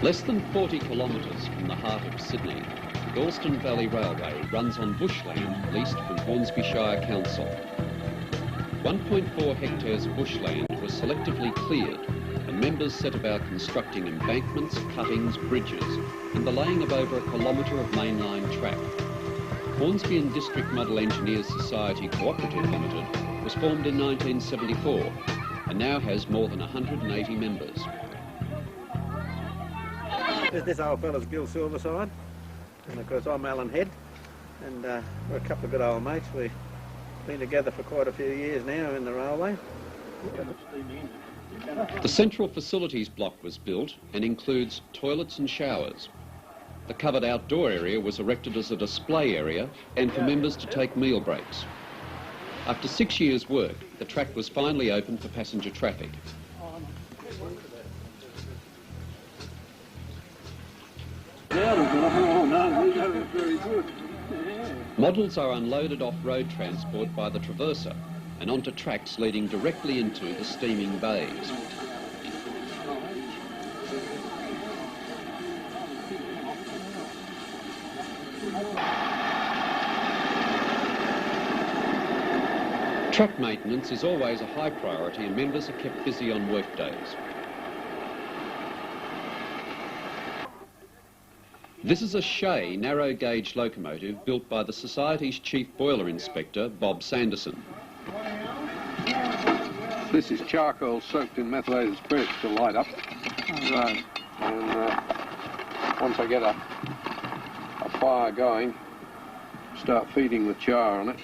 Less than 40 kilometres from the heart of Sydney, the Galston Valley Railway runs on bushland leased from Hornsby Shire Council. 1.4 hectares of bushland was selectively cleared and members set about constructing embankments, cuttings, bridges and the laying of over 1 kilometre of mainline track. Hornsby and District Model Engineers Society Cooperative Limited was formed in 1974 and now has more than 180 members. This old fella's Bill Silverside, and of course I'm Alan Head, and we're a couple of good old mates. We've been together for quite a few years now in the railway. The central facilities block was built and includes toilets and showers. The covered outdoor area was erected as a display area and for members to take meal breaks. After 6 years' work, the track was finally open for passenger traffic. Models are unloaded off-road transport by the Traverser and onto tracks leading directly into the steaming bays. Track maintenance is always a high priority and members are kept busy on work days. This is a Shay narrow gauge locomotive built by the Society's Chief Boiler Inspector, Bob Sanderson. This is charcoal soaked in methylated spirits to light up. And once I get a fire going, start feeding the char on it.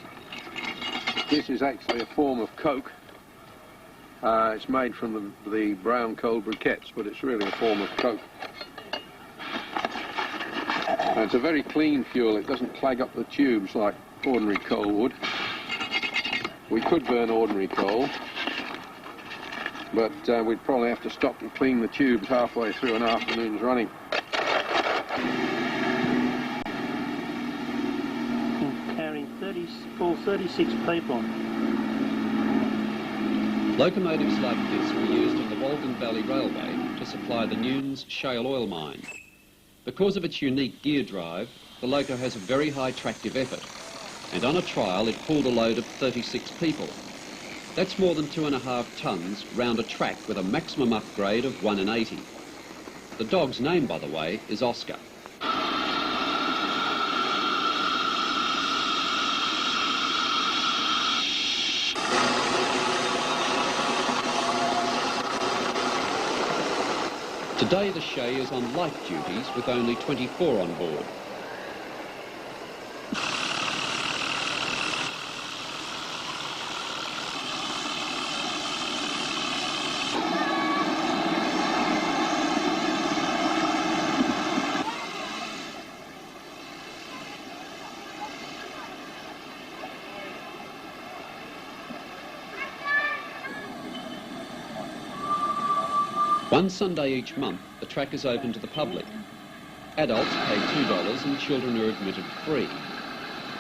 This is actually a form of coke. It's made from the brown coal briquettes, but it's really a form of coke. It's a very clean fuel. It doesn't clag up the tubes like ordinary coal would. We could burn ordinary coal, but we'd probably have to stop and clean the tubes halfway through an afternoon's running. Carrying 36 people. Locomotives like this were used on the Walden Valley Railway to supply the Newnes shale oil mine. Because of its unique gear drive, the loco has a very high tractive effort, and on a trial it pulled a load of 36 people. That's more than 2.5 tonnes round a track with a maximum upgrade of 1 in 80. The dog's name, by the way, is Oscar. Today the Shay is on light duties with only 24 on board. One Sunday each month, the track is open to the public. Adults pay $2 and children are admitted free.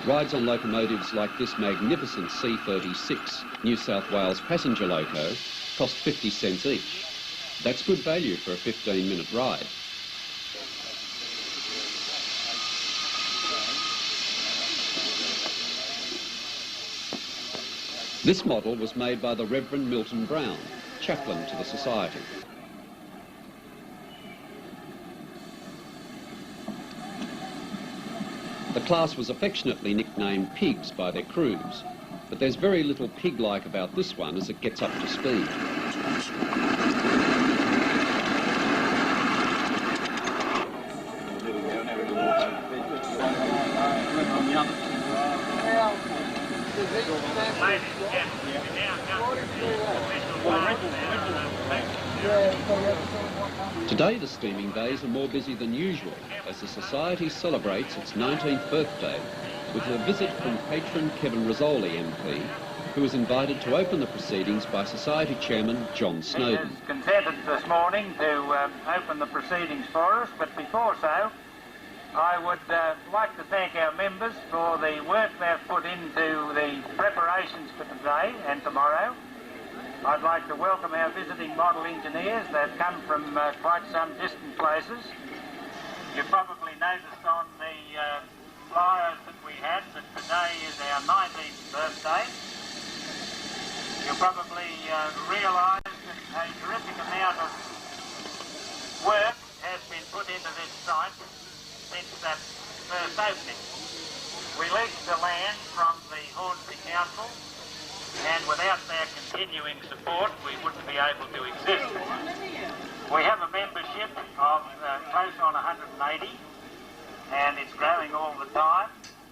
Rides on locomotives like this magnificent C36 New South Wales passenger loco cost 50 cents each. That's good value for a 15-minute ride. This model was made by the Reverend Milton Brown, chaplain to the Society. The class was affectionately nicknamed pigs by their crews, but there's very little pig-like about this one as it gets up to speed. Today the steaming bays are more busy than usual as the Society celebrates its 19th birthday with a visit from patron Kevin Rizzoli MP, who was invited to open the proceedings by Society Chairman John Snowden. He is consented this morning to open the proceedings for us, but before so, I would like to thank our members for the work they've put into the preparations for today and tomorrow. I'd like to welcome our visiting model engineers that come from quite some distant places. You probably noticed on the flyers that we had that today is our 19th birthday. You probably realise that a terrific amount of work has been put into this site since that first opening. We leased the land from the Hornsby Council, and without their continuing support we wouldn't be able to exist. We have a membership of close on 180, and it's growing all the time.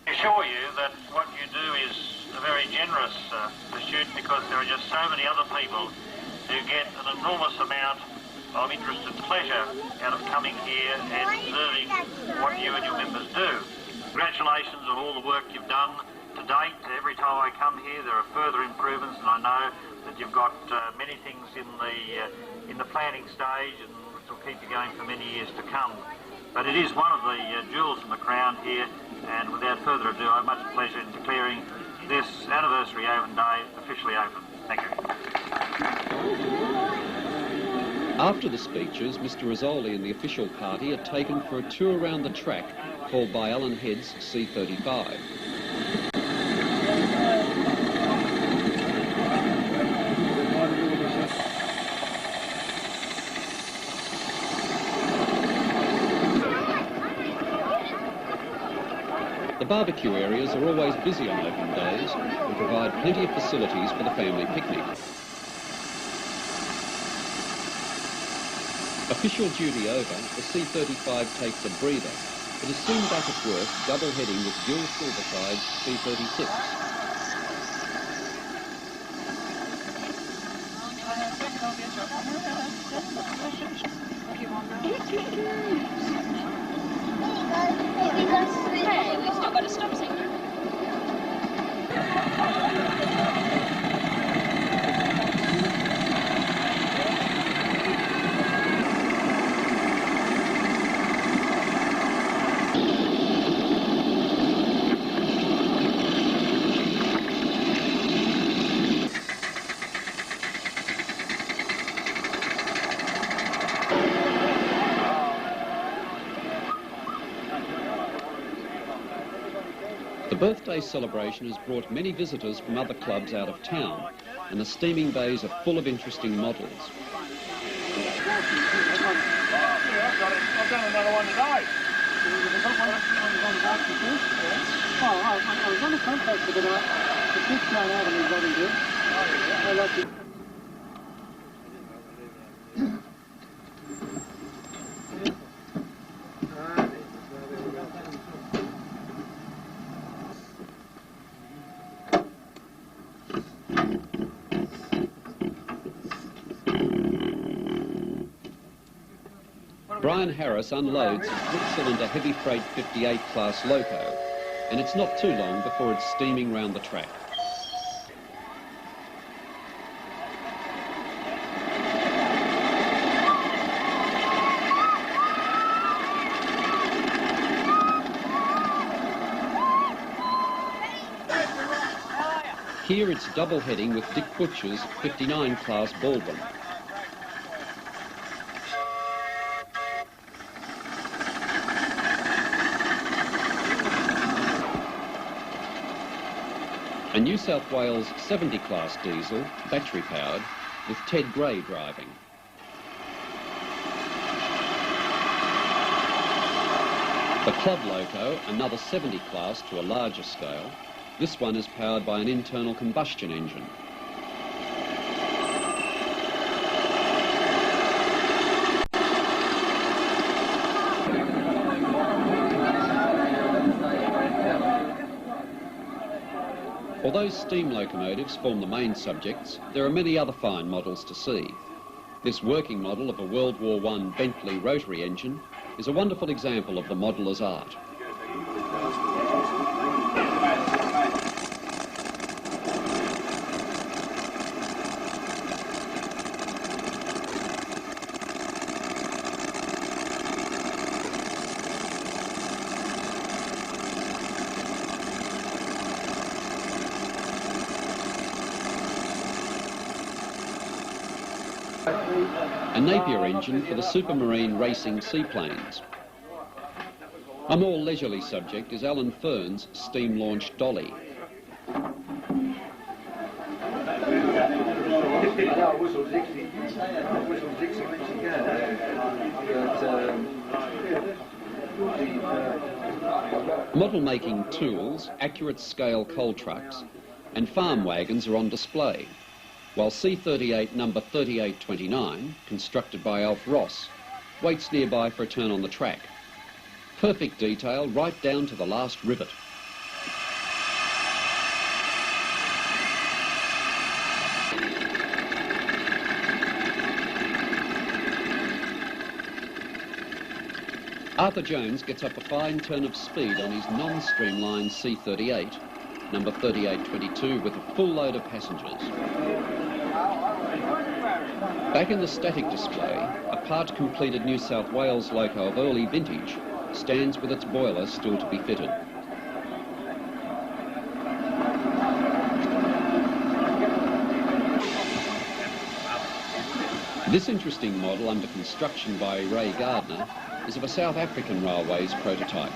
I assure you that what you do is a very generous pursuit, because there are just so many other people who get an enormous amount of interest and pleasure out of coming here and observing what you and your members do. Congratulations on all the work you've done to date. Every time I come here there are further improvements, and I know that you've got many things in the planning stage, and which will keep you going for many years to come. But it is one of the jewels in the crown here, and without further ado I have much pleasure in declaring this anniversary open day officially open. Thank you. After the speeches, Mr. Rizzoli and the official party are taken for a tour around the track called by Alan Head's C35. The barbecue areas are always busy on open days and provide plenty of facilities for the family picnic. Official duty over, the C35 takes a breather, but is soon back at work, double-heading with dual silver-side C36. Hey, we've still got a stop signal. The birthday celebration has brought many visitors from other clubs out of town, and the steaming bays are full of interesting models. I've done another one today. I was on the contact with the big crowd out and got into it. Brian Harris unloads his split-cylinder heavy freight 58 class loco, and it's not too long before it's steaming round the track. Here it's double heading with Dick Butcher's 59 class Baldwin. A New South Wales 70 class diesel, battery powered, with Ted Gray driving. The Club Loco, another 70 class to a larger scale. This one is powered by an internal combustion engine. Although steam locomotives form the main subjects, there are many other fine models to see. This working model of a World War I Bentley rotary engine is a wonderful example of the modeller's art. A Napier engine for the supermarine racing seaplanes. A more leisurely subject is Alan Fern's steam-launched dolly. Model-making tools, accurate scale coal trucks and farm wagons are on display, while C-38 number 3829, constructed by Alf Ross, waits nearby for a turn on the track. Perfect detail right down to the last rivet. Arthur Jones gets up a fine turn of speed on his non-streamlined C-38, number 3822, with a full load of passengers. Back in the static display, a part-completed New South Wales loco of early vintage stands with its boiler still to be fitted. This interesting model under construction by Ray Gardner is of a South African Railways prototype.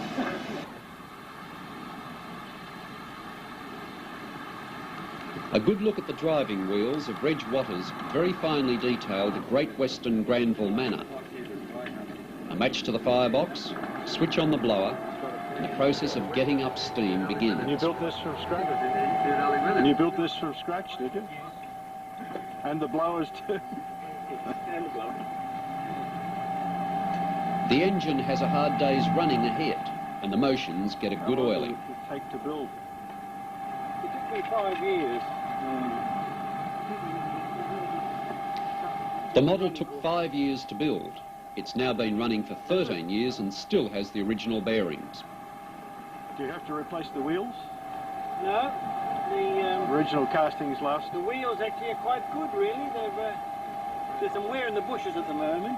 A good look at the driving wheels of Reg Waters' very finely detailed Great Western Granville Manor. A match to the firebox, switch on the blower, and the process of getting up steam begins. And you built this from scratch? And you built this from scratch, did you? And the blowers too? And the blower. The engine has a hard day's running ahead, and the motions get a good oiling. It would take to build? It took me 5 years. The model took 5 years to build. It's now been running for 13 years and still has the original bearings. Do you have to replace the wheels? No, the Original castings last? wheels actually are quite good, really. There's some wear in the bushes at the moment.